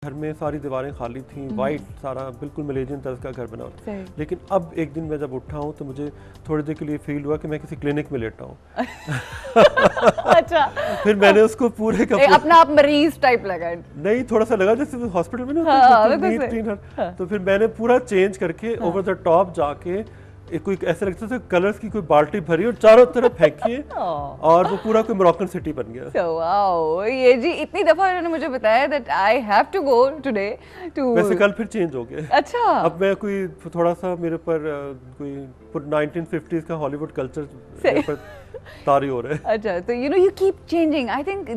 घर में सारी दीवारें खाली थी, वाइट सारा बिल्कुल मलेशियन तर्ज का घर बना हुआ। लेकिन अब एक दिन मैं जब उठा हूँ तो मुझे थोड़ी देर के लिए फील हुआ कि मैं किसी क्लिनिक में लेटा हूँ। अच्छा। फिर मैंने उसको पूरे का अपना आप मरीज टाइप लगा? नहीं, थोड़ा सा लगा जैसे हॉस्पिटल में ना तो फिर मैंने पूरा चेंज करके ओवर द टॉप जाके कोई ऐसा लगता था कलर्स की कोई बाल्टी भरी और चारों तरफ फेंकिए और वो पूरा कोई मोरक्कन सिटी बन गया। So, wow, ये जी इतनी दफा उन्होंने मुझे बताया that I have to go today to। वैसे कल फिर चेंज हो गया। अच्छा। अब मैं कोई थोड़ा सा मेरे पर कोई 1950s का हॉलीवुड कल्चर तारी हो रहा है। अच्छा, तो you keep changing. I think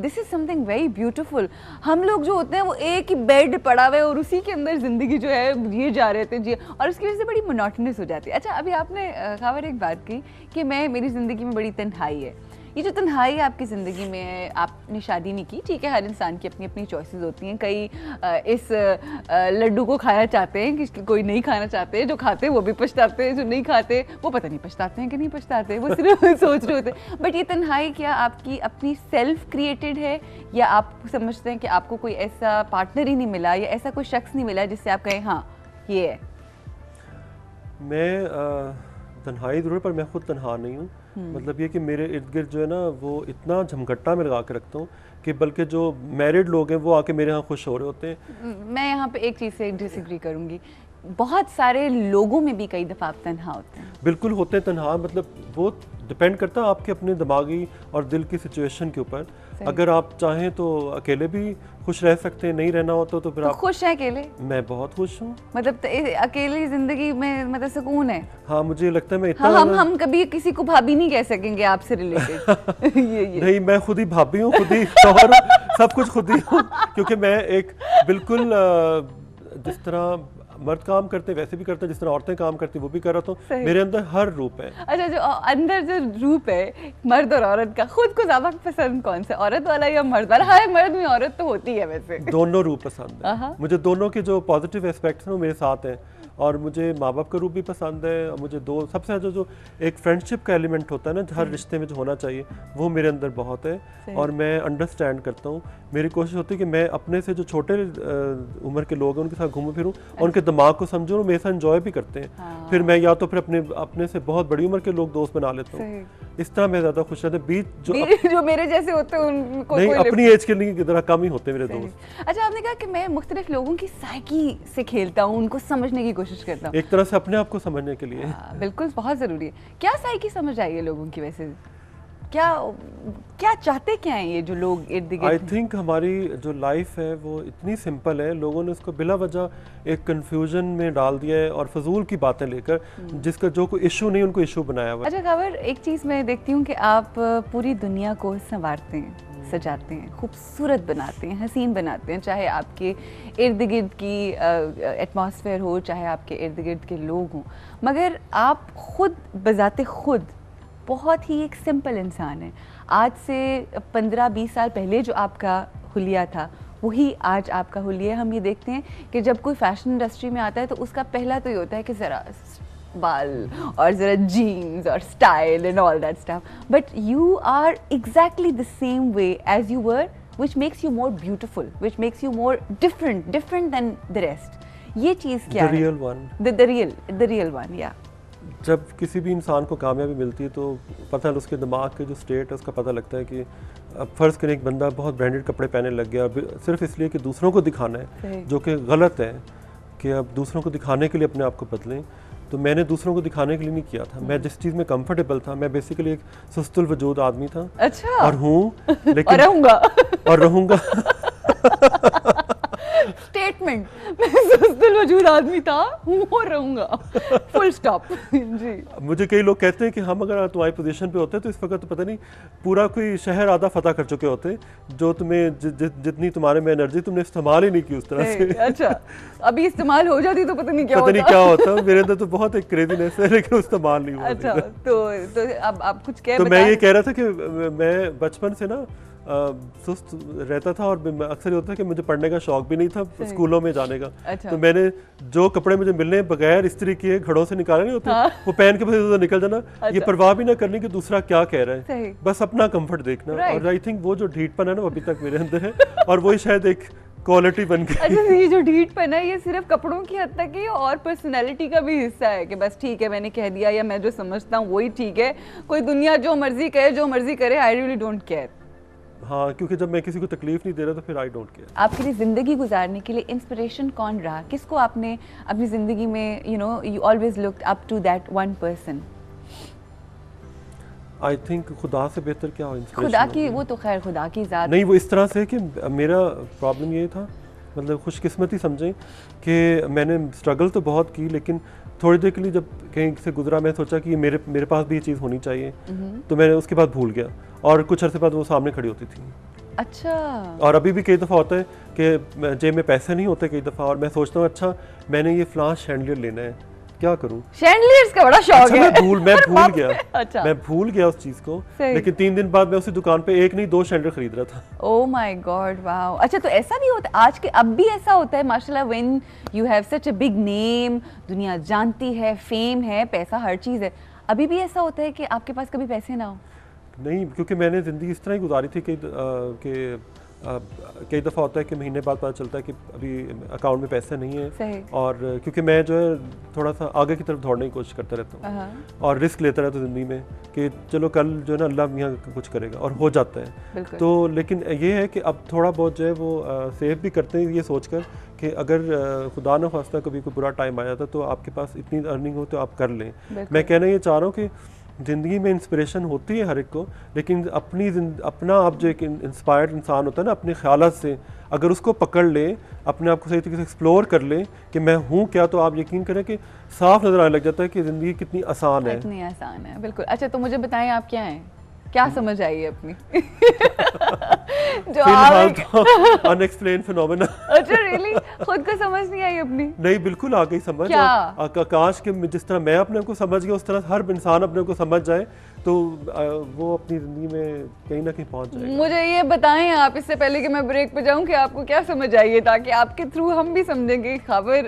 this is something very beautiful. हम लोग जो होते हैं वो एक ही बेड पड़ा हुआ है और उसी के अंदर जिंदगी जो है जिए जा रहे थे जी, और उसकी वजह से बड़ी मोनोटोनस हो जाती है। अच्छा, अभी आपने खबर एक बात की कि मेरी जिंदगी में बड़ी तन्हाई है। ये जो तन्हाई आपकी ज़िंदगी में है, आपने शादी नहीं की, ठीक है, हर इंसान की अपनी अपनी चॉइसेस होती हैं। कई इस लड्डू को खाना चाहते हैं, कि कोई नहीं खाना चाहते, जो खाते हैं वो भी पछताते हैं, जो नहीं खाते वो पता नहीं पछताते हैं कि नहीं पछताते, वो सिर्फ सोच रहे होते हैं। बट ये तन्हाई क्या आपकी अपनी सेल्फ क्रिएटेड है, या आप समझते हैं कि आपको कोई ऐसा पार्टनर ही नहीं मिला या ऐसा कोई शख्स नहीं मिला जिससे आप कहें हाँ ये है? मैं तन्हाई ज़रूर, पर मैं खुद तन्हा नहीं हूँ। मतलब ये कि मेरे इर्द गिर्द जो है ना वो इतना झमघट्टा में लगा के रखता हूँ कि बल्कि जो मैरिड लोग हैं वो आके मेरे यहाँ खुश हो रहे होते हैं। मैं यहाँ पे एक चीज़ से डिसएग्री करूँगी, बहुत सारे लोगों में भी कई दफ़ा आप तन्हा होते हैं। बिल्कुल होते हैं तन्हा, मतलब वो डिपेंड करता है आपके अपने दिमागी और दिल की सिचुएशन के ऊपर। अगर आप चाहें तो अकेले भी खुश रह सकते हैं, नहीं रहना हो तो फिर आप खुश हैं अकेले? मैं बहुत खुश हूँ। मतलब अकेली जिंदगी में मतलब सुकून है? हाँ, मुझे लगता है मैं इतना हम कभी किसी को भाभी नहीं कह सकेंगे आपसे रिलेटेड। ये नहीं, मैं खुद ही भाभी हूँ, खुद ही शौहर, सब कुछ खुद ही हूँ, क्योंकि मैं एक बिल्कुल जिस तरह मर्द काम करते हैं वैसे भी करते हैं, जिस तरह औरतें काम करती हैं वो भी कर रहा हूँ। मेरे अंदर हर रूप है। अच्छा, जो अंदर जो रूप है मर्द और औरत का, खुद को ज्यादा पसंद कौन सा, औरत वाला या मर्द वाला? हाँ, मर्द में औरत तो होती है वैसे। दोनों रूप पसंद है मुझे, दोनों के जो पॉजिटिव एस्पेक्ट्स हैं वो मेरे साथ हैं। और मुझे माँ बाप का रूप भी पसंद है, और मुझे सबसे ज़्यादा जो एक फ्रेंडशिप का एलिमेंट होता है ना हर रिश्ते में जो होना चाहिए, वो मेरे अंदर बहुत है। और मैं अंडरस्टैंड करता हूँ। मेरी कोशिश होती है कि मैं अपने से जो छोटे उम्र के लोग हैं उनके साथ घूमूं फिरूं और उनके दिमाग को समझूं, और मेरे साथ एंजॉय भी करते हैं। फिर मैं या तो फिर अपने से बहुत बड़ी उम्र के लोग दोस्त बना लेता हूँ। इस तरह मैं ज़्यादा खुश रहता हूँ। बीच जो मेरे जैसे होते हैं उनको नहीं, अपनी एज के लिए ज़रा कम ही होते हैं मेरे दोस्त। अच्छा, आपने कहा कि मैं मुख्तलिफ लोगों की साइकी से खेलता हूँ, उनको समझने की कोशिश करता हूँ, एक तरह से अपने आप को समझने के लिए। बिल्कुल, बहुत ज़रूरी है। क्या साइकी समझ आई है लोगों की वैसे? क्या चाहते क्या हैं ये जो लोग इर्द गिर्द? आई थिंक हमारी जो लाइफ है वो इतनी सिंपल है, लोगों ने उसको बिला वजह एक कंफ्यूजन में डाल दिया है और फजूल की बातें लेकर, जिसका जो कोई इशू नहीं उनको इशू बनाया हुआ। अच्छा खबर, एक चीज़ मैं देखती हूँ कि आप पूरी दुनिया को संवारते हैं, सजाते हैं, खूबसूरत बनाते हैं, हसीन बनाते हैं, चाहे आपके इर्द गिर्द की एटमॉस्फेयर हो, चाहे आपके इर्द गिर्द के लोग हों, मगर आप खुद बजाते खुद बहुत ही एक सिंपल इंसान है। आज से 15-20 साल पहले जो आपका हुलिया था वही आज आपका हुलिया। हम ये देखते हैं कि जब कोई फैशन इंडस्ट्री में आता है तो उसका पहला तो ये होता है कि ज़रा बाल और ज़रा जीन्स और style and all that stuff, but you are exactly the same way as you were, which makes you more beautiful, which makes you more different than the rest. ये चीज़ क्या है? The real one. The real one, yeah. जब किसी भी इंसान को कामयाबी मिलती है तो पता है उसके दिमाग के जो स्टेट है उसका पता लगता है कि अब फ़र्ज़ करें एक बंदा बहुत ब्रांडेड कपड़े पहनने लग गया सिर्फ इसलिए कि दूसरों को दिखाना है, जो कि गलत है कि अब दूसरों को दिखाने के लिए अपने आप को बदलें। तो मैंने दूसरों को दिखाने के लिए नहीं किया था, मैं जिस चीज़ में कंफर्टेबल था, मैं बेसिकली एक सुस्तुल वजूद आदमी था। अच्छा। और हूँ, लेकिन और रहूँगा स्टेटमेंट, मैं सुस्तुल वजूद आदमी था, हूँ और रहूँगा, फुल स्टॉप। जी, मुझे कई लोग कहते हैं कि हम अगर तुम्हारी पोजीशन पे होते तो इस वक्त तो पता नहीं पूरा कोई शहर आधा फतह कर चुके होते, जो तुम्हें जितनी तुम्हारे में एनर्जी तुमने इस्तेमाल ही नहीं की उस तरह से। अच्छा, अभी इस्तेमाल हो जाती तो पता नहीं क्या होता। मेरे अंदर तो बहुत एक क्रेजीनेस है लेकिन इस्तेमाल नहीं हुआ। अच्छा, तो अब आप कुछ कह तो मैं ये कह रहा था कि मैं बचपन से ना सुस्त रहता था और अक्सर ये होता है कि मुझे पढ़ने का शौक भी नहीं था, स्कूलों में जाने का। अच्छा। तो मैंने जो कपड़े मुझे मिलने बगैर इस्त्री किए घड़ों से निकाले नहीं होते, वो पहन के बस निकल जाना। अच्छा। ये परवाह भी ना करनी कि दूसरा क्या कह रहा है, बस अपना कंफर्ट देखना। और आई थिंक वो जो ढीठपन है ना वो अभी तक मेरे अंदर है और वही शायद एक क्वालिटी बन गई। अच्छा, ये जो ढीठपन है ये सिर्फ कपड़ों की हद तक है और पर्सनैलिटी का भी हिस्सा है कि बस ठीक है मैंने कह दिया या मैं जो समझता हूँ वही ठीक है, कोई दुनिया जो मर्जी कहे जो मर्जी करे, आई रियली डोंट केयर। हाँ, क्योंकि जब मैं किसी को तकलीफ नहीं दे रहा तो फिर आई डोंट केयर। आपके लिए ज़िंदगी गुजारने के लिए इंस्पिरेशन कौन रहा? किसको आपने अपनी ज़िंदगी में you always looked up to that one person? I think खुदा से बेहतर क्या हो इंस्पिरेशन? खुदा की, वो तो खैर खुदा की ज़ात नहीं, वो इस तरह से कि मेरा प्रॉब्लम ये था, मतलब खुशकिस्मती समझें कि मैंने स्ट्रगल तो बहुत की, लेकिन थोड़ी देर के लिए जब कहीं से गुजरा मैं सोचा कि मेरे पास भी ये चीज़ होनी चाहिए, तो मैंने उसके बाद भूल गया और कुछ अर्से बाद वो सामने खड़ी होती थी। अच्छा। और अभी भी कई दफ़ा होता है कि जेब में पैसे नहीं होते कई दफ़ा, और मैं सोचता हूँ अच्छा मैंने ये फ्लां शैंडलियर लेना है, क्या करूं? शैंडलियर्स का बड़ा शौक अच्छा, है। मैं भूल गया। अच्छा। मैं भूल गया उस चीज़ को, लेकिन 3 दिन बाद मैं उसी दुकान पे एक नहीं 2 शैंडलियर खरीद रहा था। Oh my God, wow. अच्छा, तो ऐसा भी होता है आज के, अब भी ऐसा होता है माशाल्लाह, when you have such a big name, दुनिया जानती है, फेम है, पैसा हर चीज़ है, अभी भी ऐसा होता है कि आपके पास कभी पैसे ना हो? नहीं, क्योंकि मैंने ज़िंदगी इस तरह ही गुजारी थी कि कई दफ़ा होता है कि महीने बाद पता चलता है कि अभी अकाउंट में पैसे नहीं है। सही। और क्योंकि मैं जो है थोड़ा सा आगे की तरफ दौड़ने की कोशिश करता रहता हूँ और रिस्क लेता रहता हूँ ज़िंदगी में कि चलो कल जो है ना अल्लाह मियाँ कुछ करेगा, और हो जाता है। तो लेकिन ये है कि अब थोड़ा बहुत जो है वो सेव भी करते हैं ये सोच कर कि अगर खुदा न खास्ता कभी कोई बुरा टाइम आ जाता तो आपके पास इतनी अर्निंग हो तो आप कर लें। मैं कहना ये चाह रहा हूँ कि ज़िंदगी में इंस्पिरेशन होती है हर एक को, लेकिन अपना आप जो एक इंस्पायर्ड इंसान होता है ना अपने ख्यालात से, अगर उसको पकड़ ले, अपने आप को सही तरीके से एक्सप्लोर कर ले कि मैं हूँ क्या, तो आप यकीन करें कि साफ नज़र आने लग जाता है कि ज़िंदगी कितनी आसान है। कितनी आसान है, बिल्कुल। अच्छा, तो मुझे बताएं आप क्या हैं, क्या समझ आई है अपनी? जो आप अनएक्सप्लेन फिनोमेना। अच्छा, रियली? खुद को समझ नहीं आई अपनी? नहीं, बिल्कुल आ गई समझ। काश कि जिस तरह मैं अपने को समझ गया उस तरह हर इंसान अपने को समझ जाए तो वो अपनी ज़िंदगी में कहीं ना कहीं पहुंच जाएगा। मुझे ये बताएं आप, इससे पहले कि मैं ब्रेक पे जाऊं, कि आपको क्या समझ आई है, ताकि आपके थ्रू हम भी समझेंगे खबर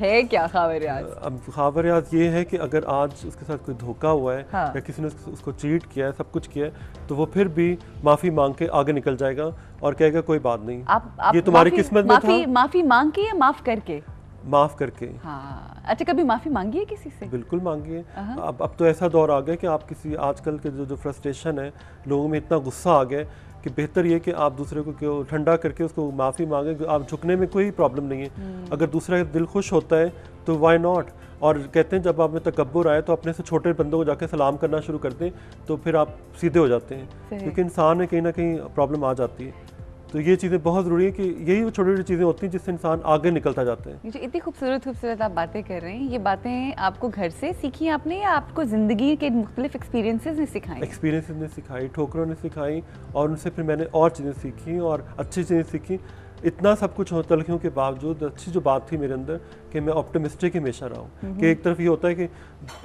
है क्या खबरियाज। अब खबरियाज ये है कि अगर आज उसके साथ कोई धोखा हुआ है, हाँ। या किसी ने उसको चीट किया है, सब कुछ किया है, तो वो फिर भी माफ़ी मांग के आगे निकल जाएगा और कहेगा कोई बात नहीं, आप ये तुम्हारी किस्मत में था। माफ़ी मांग के या माफ़ करके? माफ़ करके। हाँ। अच्छा, कभी माफ़ी मांगी है किसी से? बिल्कुल मांगी है। अब तो ऐसा दौर आ गया कि आप किसी, आजकल के जो फ्रस्ट्रेशन है, लोगों में इतना गुस्सा आ गया कि बेहतर ये कि आप दूसरे को क्यों ठंडा करके उसको माफ़ी मांगे। आप झुकने में कोई प्रॉब्लम नहीं है, अगर दूसरा दिल खुश होता है तो वाई नॉट। और कहते हैं जब आप में तकब्बुर आए तो अपने से छोटे बंदों को जाके सलाम करना शुरू कर दें, तो फिर आप सीधे हो जाते हैं, क्योंकि इंसान में कहीं ना कहीं प्रॉब्लम आ जाती है। तो ये चीज़ें बहुत ज़रूरी है कि यही वो छोटी छोटी चीज़ें होती हैं जिससे इंसान आगे निकलता जाता है। ये जो इतनी खूबसूरत आप बातें कर रहे हैं, ये बातें आपको घर से सीखी आपने या आपको ज़िंदगी के मुख्तलिफ एक्सपीरियंसेस ने सिखाई? एक्सपीरियंसेस ने सिखाई, ठोकरों ने सिखाई, और उनसे फिर मैंने और चीज़ें सीखी और अच्छी चीज़ें सीखी। इतना सब कुछ हो तलखियों के बावजूद अच्छी जो बात थी मेरे अंदर कि मैं ऑप्टिमिस्टिक हमेशा रहा हूँ। कि एक तरफ ये होता है कि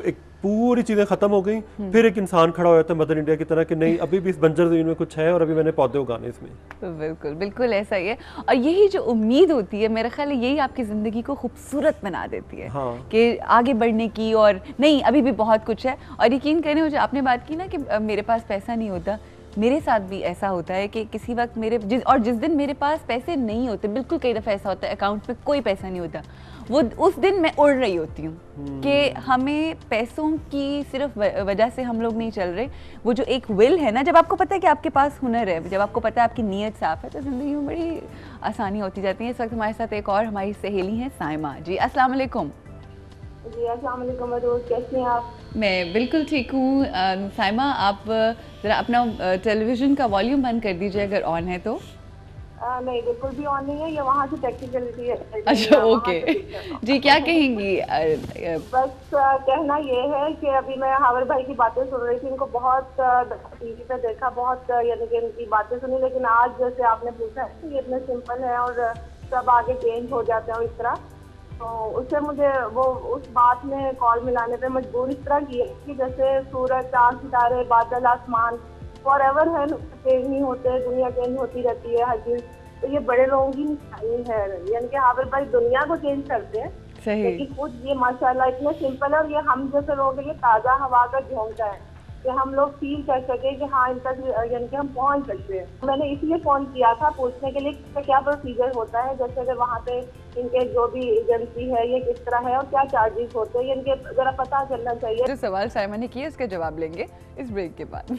एक पूरी चीज़ें ख़त्म हो गई, फिर एक इंसान खड़ा हो जाता है मदर इंडिया की तरह कि नहीं अभी भी इस बंजर ज़मीन में कुछ है और अभी मैंने पौधे उगाने इसमें। तो बिल्कुल बिल्कुल ऐसा ही है, और यही जो उम्मीद होती है मेरा ख्याल है यही आपकी ज़िंदगी को खूबसूरत बना देती है। हाँ। कि आगे बढ़ने की, और नहीं अभी भी बहुत कुछ है। और यकीन करें, जो आपने बात की ना कि मेरे पास पैसा नहीं होता, मेरे साथ भी ऐसा होता है कि किसी वक्त जिस दिन मेरे पास पैसे नहीं होते, बिल्कुल कई दफ़ा ऐसा होता है अकाउंट में कोई पैसा नहीं होता, वो उस दिन मैं उड़ रही होती हूँ कि हमें पैसों की सिर्फ वजह से हम लोग नहीं चल रहे। वो जो एक विल है ना, जब आपको पता है कि आपके पास हुनर है, जब आपको पता है आपकी नीयत साफ है, तो ज़िंदगी में बड़ी आसानी होती जाती है। इस वक्त हमारे साथ एक और हमारी सहेली हैं साइमा जी। अस्सलाम वालेकुम। जी अस्सलाम वालेकुम रोज़, कैसे हैं आप? मैं बिल्कुल ठीक हूँ। साइमा, आप ज़रा अपना टेलीविज़न का वॉल्यूम बंद कर दीजिए अगर ऑन है तो। नहीं, बिल्कुल भी ऑन नहीं है, ये वहाँ से टेक्निकलिटी है। अच्छा, ओके जी, क्या कहेंगी? बस कहना ये है कि अभी मैं हावर भाई की बातें सुन रही थी, इनको बहुत टीवी पे देखा, बहुत यानी कि इनकी बातें सुनी, लेकिन आज जैसे आपने पूछा है ये इतने सिंपल है और सब आगे चेंज हो जाते हैं इस तरह, तो उससे मुझे वो उस बात में कॉल मिलाने पे मजबूर इस तरह की है कि जैसे सूरज, चाँद, सितारे, बादल, आसमान फॉरएवर है, चेंज नहीं होते, दुनिया चेंज होती रहती है हर चीज़। तो ये बड़े लोगों की निशानी है, यानी कि हावर भाई दुनिया को चेंज करते हैं, लेकिन खुद ये माशाल्लाह इतने सिंपल है, और ये हम जैसे लोगों के लिए ताज़ा हवा का झोंका है कि हम लोग फील कर सके कि हाँ इन तक यानी कि हम पहुंच सकते हैं। मैंने इसलिए फोन किया था पूछने के लिए कि क्या प्रोसीजर होता है, जैसे अगर वहाँ पे इनके जो भी एजेंसी है ये किस तरह है और क्या चार्जेस होते हैं, यानी कि जरा पता करना चाहिए। जो सवाल साइमा ने किए उसका जवाब लेंगे इस ब्रेक के बाद।